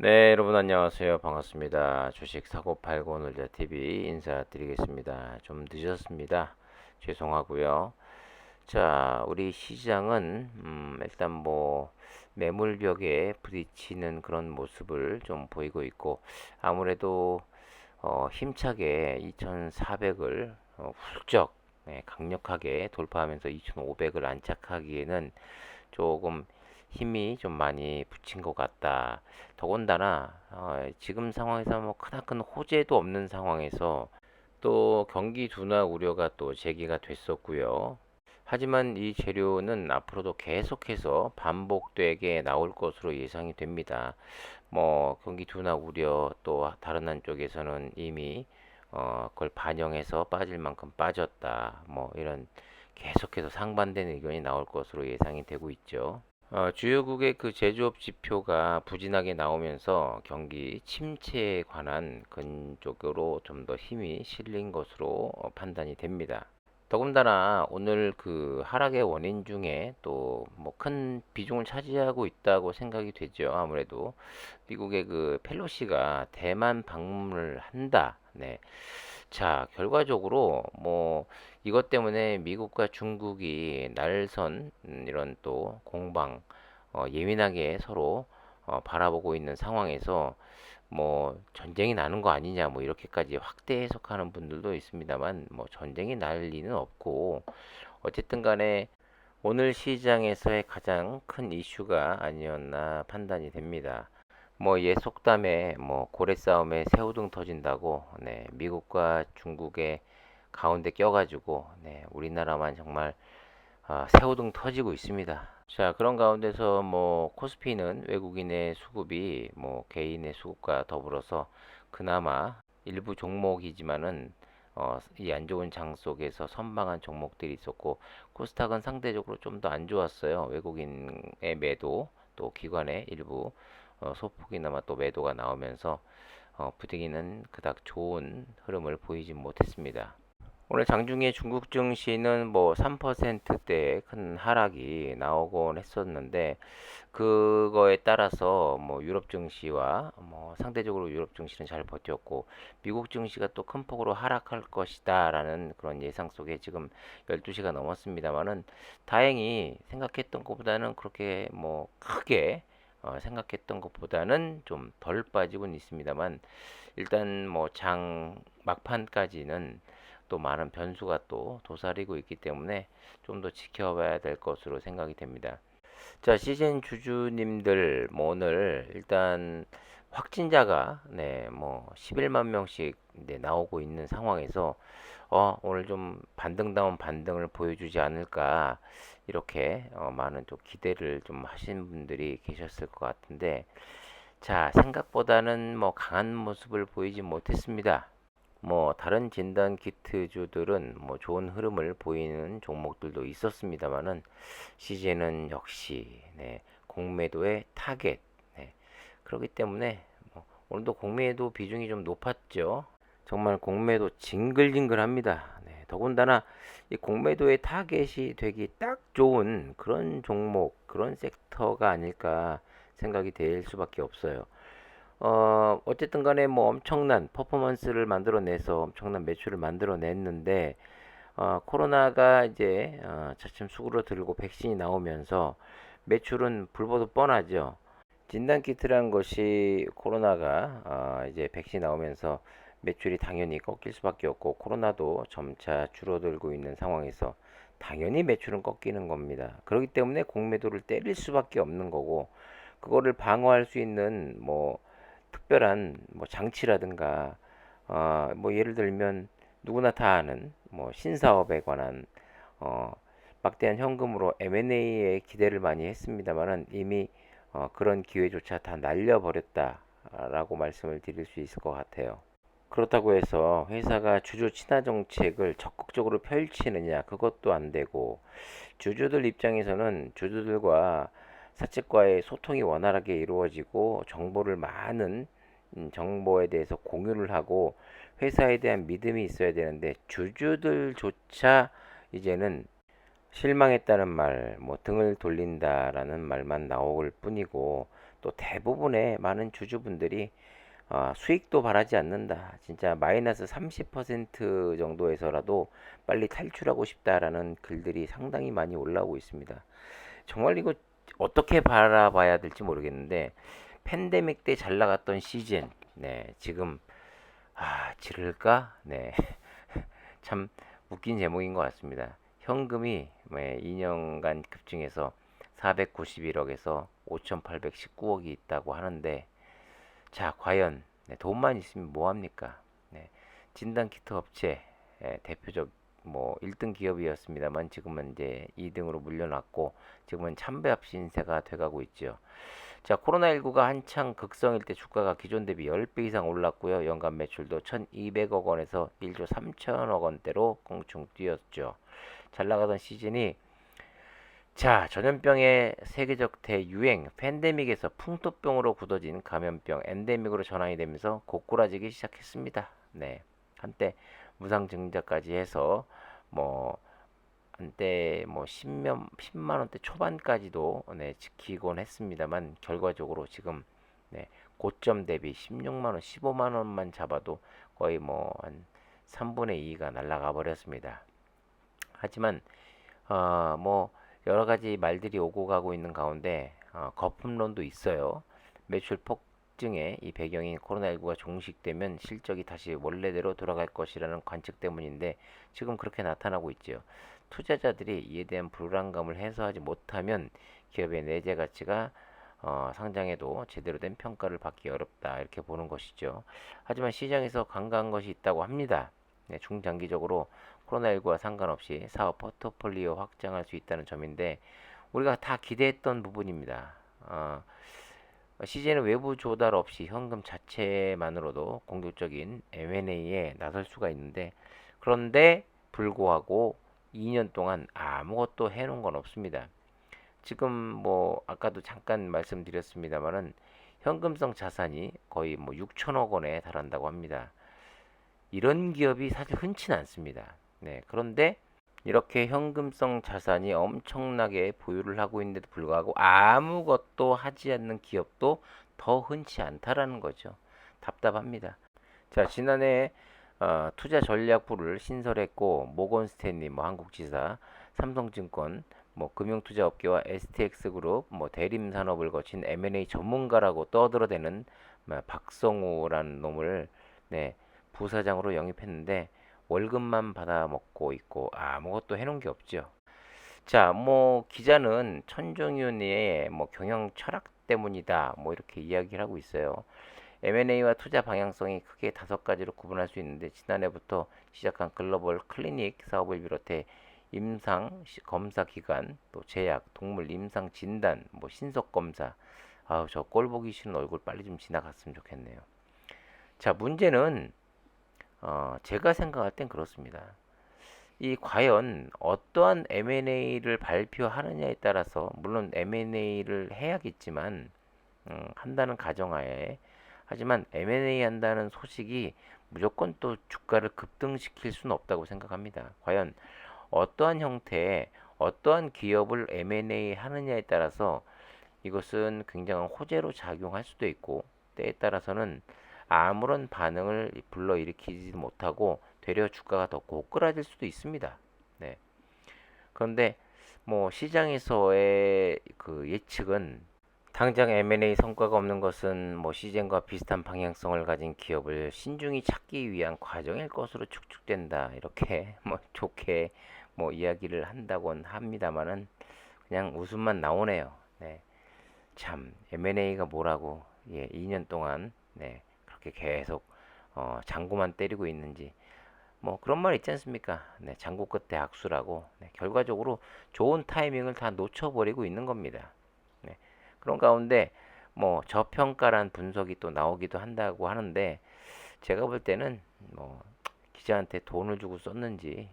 네, 여러분 안녕하세요. 반갑습니다. 주식 사고 팔고 놀자 TV 인사드리겠습니다. 좀 늦었습니다. 죄송하고요. 자, 우리 시장은 일단 뭐 매물벽에 부딪히는 그런 모습을 좀 보이고 있고 아무래도 힘차게 2,400을 훌쩍 강력하게 돌파하면서 2,500을 안착하기에는 조금 힘이 좀 많이 붙인 것 같다. 더군다나 지금 상황에서 뭐 크나큰 호재도 없는 상황에서 또 경기 둔화 우려가 또 제기가 됐었고요. 하지만 이 재료는 앞으로도 계속해서 반복되게 나올 것으로 예상이 됩니다. 뭐 경기 둔화 우려 또 다른 한쪽에서는 이미 그걸 반영해서 빠질 만큼 빠졌다. 뭐 이런 계속해서 상반된 의견이 나올 것으로 예상이 되고 있죠. 주요국의 그 제조업 지표가 부진하게 나오면서 경기 침체에 관한 근쪽으로 좀 더 힘이 실린 것으로 판단이 됩니다. 더군다나 오늘 그 하락의 원인 중에 또 뭐 큰 비중을 차지하고 있다고 생각이 되죠. 아무래도 미국의 그 펠로시가 대만 방문을 한다. 네. 자, 결과적으로 뭐 이것 때문에 미국과 중국이 날선 이런 또 공방 예민하게 서로 바라보고 있는 상황에서 뭐 전쟁이 나는 거 아니냐 뭐 이렇게까지 확대 해석하는 분들도 있습니다만 뭐 전쟁이 날 리는 없고 어쨌든 간에 오늘 시장에서의 가장 큰 이슈가 아니었나 판단이 됩니다. 뭐 옛 속담에 뭐 고래 싸움에 새우등 터진다고 네, 미국과 중국의 가운데 껴가지고 네, 우리나라만 정말 새우등 터지고 있습니다. 자, 그런 가운데서 뭐 코스피는 외국인의 수급이 뭐 개인의 수급과 더불어서 그나마 일부 종목이지만은 이 안 좋은 장 속에서 선방한 종목들이 있었고 코스닥은 상대적으로 좀 더 안 좋았어요. 외국인의 매도 또 기관의 일부 소폭이나마 또 매도가 나오면서 분위기는 그닥 좋은 흐름을 보이지 못했습니다. 오늘 장중에 중국 증시는 뭐 3%대의 큰 하락이 나오곤 했었는데 그거에 따라서 뭐 유럽 증시와 뭐 상대적으로 유럽 증시는 잘 버텼고 미국 증시가 또 큰 폭으로 하락할 것이다라는 그런 예상 속에 지금 12시가 넘었습니다만은 다행히 생각했던 것보다는 그렇게 뭐 크게 생각했던 것보다는 좀 덜 빠지고는 있습니다만 일단 뭐 장 막판까지는 또 많은 변수가 또 도사리고 있기 때문에 좀 더 지켜봐야 될 것으로 생각이 됩니다. 자, 시즌 주주님들 뭐 오늘 일단 확진자가 뭐 11만 명씩 나오고 있는 상황에서 오늘 좀 반등다운 반등을 보여주지 않을까 이렇게 많은 또 기대를 좀 하신 분들이 계셨을 것 같은데 자, 생각보다는 뭐 강한 모습을 보이지 못했습니다. 뭐 다른 진단 키트주들은 뭐 좋은 흐름을 보이는 종목들도 있었습니다만은 CJ는 역시 공매도의 타겟 그렇기 때문에 뭐 오늘도 공매도 비중이 좀 높았죠. 정말 공매도 징글징글합니다. 더군다나 이 공매도의 타겟이 되기 딱 좋은 그런 종목, 그런 섹터가 아닐까 생각이 될 수밖에 없어요. 어쨌든 간에 뭐 엄청난 퍼포먼스를 만들어내서 엄청난 매출을 만들어냈는데, 코로나가 이제 차츰 수그러들고 백신이 나오면서 매출은 불보듯 뻔하죠. 진단키트란 것이 코로나가 이제 백신이 나오면서 매출이 당연히 꺾일 수밖에 없고 코로나도 점차 줄어들고 있는 상황에서 당연히 매출은 꺾이는 겁니다. 그렇기 때문에 공매도를 때릴 수밖에 없는 거고 그거를 방어할 수 있는 뭐 특별한 뭐 장치라든가 뭐 예를 들면 누구나 다 아는 뭐 신사업에 관한 어, 막대한 현금으로 M&A에 기대를 많이 했습니다만은 이미 그런 기회조차 다 날려버렸다라고 말씀을 드릴 수 있을 것 같아요. 그렇다고 해서 회사가 주주 친화 정책을 적극적으로 펼치느냐 그것도 안 되고 주주들 입장에서는 주주들과 사측과의 소통이 원활하게 이루어지고 정보를 많은 정보에 대해서 공유를 하고 회사에 대한 믿음이 있어야 되는데 주주들조차 이제는 실망했다는 말, 뭐 등을 돌린다라는 말만 나올 뿐이고 또 대부분의 많은 주주분들이 수익도 바라지 않는다. 진짜 마이너스 30% 정도에서라도 빨리 탈출하고 싶다라는 글들이 상당히 많이 올라오고 있습니다. 정말 이거 어떻게 바라봐야 될지 모르겠는데 팬데믹 때 잘 나갔던 시즌, 네, 지금 지를까? 네, 참 웃긴 제목인 것 같습니다. 현금이 2년간 급증해서 491억에서 5,819억이 있다고 하는데, 자, 과연 돈만 있으면 뭐 합니까? 네, 진단키트 업체 대표적 1등 기업이었습니다만 지금은 이제 2등으로 물려났고 지금은 참배합 신세가 돼가고 있죠. 자, 코로나19가 한창 극성일 때 주가가 기존 대비 10배 이상 올랐고요. 연간 매출도 1,200억 원에서 1조 3천억 원대로 껑충 뛰었죠. 잘 나가던 시즌이 전염병의 세계적 대유행 팬데믹에서 풍토병으로 굳어진 감염병 엔데믹으로 전환이 되면서 고꾸라지기 시작했습니다. 네. 한때 무상증자까지 해서 뭐 한때 10만 원대 초반까지도 지키곤 했습니다만 결과적으로 지금 고점 대비 16만 원, 15만 원만 잡아도 거의 한 3분의 2가 날아가 버렸습니다. 하지만 여러 가지 말들이 오고 가고 있는 가운데 거품론도 있어요. 매출 폭증의 이 배경인 코로나19가 종식되면 실적이 다시 원래대로 돌아갈 것이라는 관측 때문인데 지금 그렇게 나타나고 있죠. 투자자들이 이에 대한 불안감을 해소하지 못하면 기업의 내재 가치가 상장에도 제대로 된 평가를 받기 어렵다 이렇게 보는 것이죠. 하지만 시장에서 간과한 것이 있다고 합니다. 중장기적으로 코로나19와 상관없이 사업 포트폴리오 확장할 수 있다는 점인데 우리가 다 기대했던 부분입니다. 시즌은 외부 조달 없이 현금 자체만으로도 공격적인 M&A에 나설 수가 있는데 그런데 불구하고 2년 동안 아무것도 해놓은 건 없습니다. 지금 아까도 잠깐 말씀드렸습니다만은 현금성 자산이 거의 6천억 원에 달한다고 합니다. 이런 기업이 사실 흔치는 않습니다. 네, 그런데 이렇게 현금성 자산이 엄청나게 보유를 하고 있는데도 불구하고 아무것도 하지 않는 기업도 더 흔치 않다라는 거죠. 답답합니다. 자, 지난해 투자 전략부를 신설했고 모건 스탠리, 한국지사, 삼성증권, 금융투자업계와 STX그룹, 대림산업을 거친 M&A 전문가라고 떠들어대는 박성우라는 놈을 부사장으로 영입했는데 월급만 받아 먹고 있고 아무것도 해놓은 게 없죠. 자, 기자는 천정윤의 경영 철학 때문이다, 이렇게 이야기를 하고 있어요. M&A와 투자 방향성이 크게 5가지로 구분할 수 있는데 지난해부터 시작한 글로벌 클리닉 사업을 비롯해 임상 검사 기관, 또 제약, 동물 임상 진단, 신속 검사. 저 꼴 보기 싫은 얼굴 빨리 좀 지나갔으면 좋겠네요. 자, 문제는 제가 생각할 땐 그렇습니다. 이 과연 어떠한 M&A를 발표하느냐에 따라서 물론 M&A를 해야겠지만 한다는 가정하에 하지만 M&A 한다는 소식이 무조건 또 주가를 급등시킬 수는 없다고 생각합니다. 과연 어떠한 형태의 어떠한 기업을 M&A 하느냐에 따라서 이것은 굉장한 호재로 작용할 수도 있고 때에 따라서는 아무런 반응을 불러일으키지 못하고 되려 주가가 더 고꾸라질 수도 있습니다. 네. 그런데 시장에서의 그 예측은 당장 M&A 성과가 없는 것은 시젠과 비슷한 방향성을 가진 기업을 신중히 찾기 위한 과정일 것으로 축축된다. 이렇게 좋게 이야기를 한다곤 합니다만은 그냥 웃음만 나오네요. 네. 참 M&A가 뭐라고 2년 동안 그렇게 계속 장구만 때리고 있는지 그런 말 있지 않습니까? 장구 끝에 악수라고. 결과적으로 좋은 타이밍을 다 놓쳐버리고 있는 겁니다. 그런 가운데 저평가란 분석이 또 나오기도 한다고 하는데 제가 볼 때는 기자한테 돈을 주고 썼는지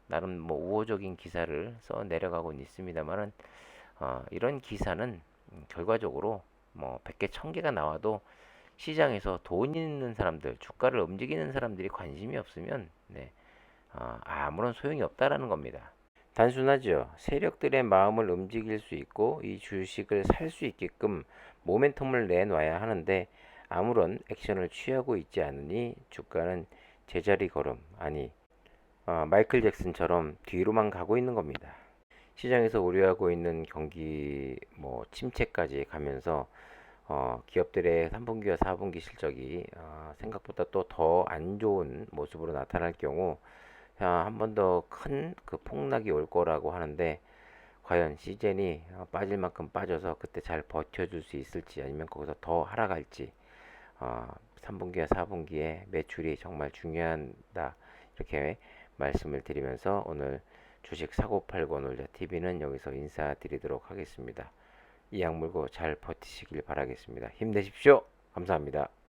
나름 우호적인 기사를 써 내려가고는 있습니다만은 이런 기사는 결과적으로 100개 1000개가 나와도 시장에서 돈 있는 사람들, 주가를 움직이는 사람들이 관심이 없으면 아무런 소용이 없다라는 겁니다. 단순하죠. 세력들의 마음을 움직일 수 있고 이 주식을 살 수 있게끔 모멘텀을 내놔야 하는데 아무런 액션을 취하고 있지 않으니 주가는 제자리 걸음, 아니 마이클 잭슨처럼 뒤로만 가고 있는 겁니다. 시장에서 우려하고 있는 경기 침체까지 가면서 기업들의 3분기와 4분기 실적이 생각보다 또 더 안 좋은 모습으로 나타날 경우 한 번 더 큰 그 폭락이 올 거라고 하는데 과연 시젠이 빠질 만큼 빠져서 그때 잘 버텨줄 수 있을지 아니면 거기서 더 하락할지 3분기와 4분기에 매출이 정말 중요하다 이렇게 말씀을 드리면서 오늘 주식 사고 팔고 놀자 TV는 여기서 인사드리도록 하겠습니다. 이악 물고 잘 버티시길 바라겠습니다. 힘내십시오. 감사합니다.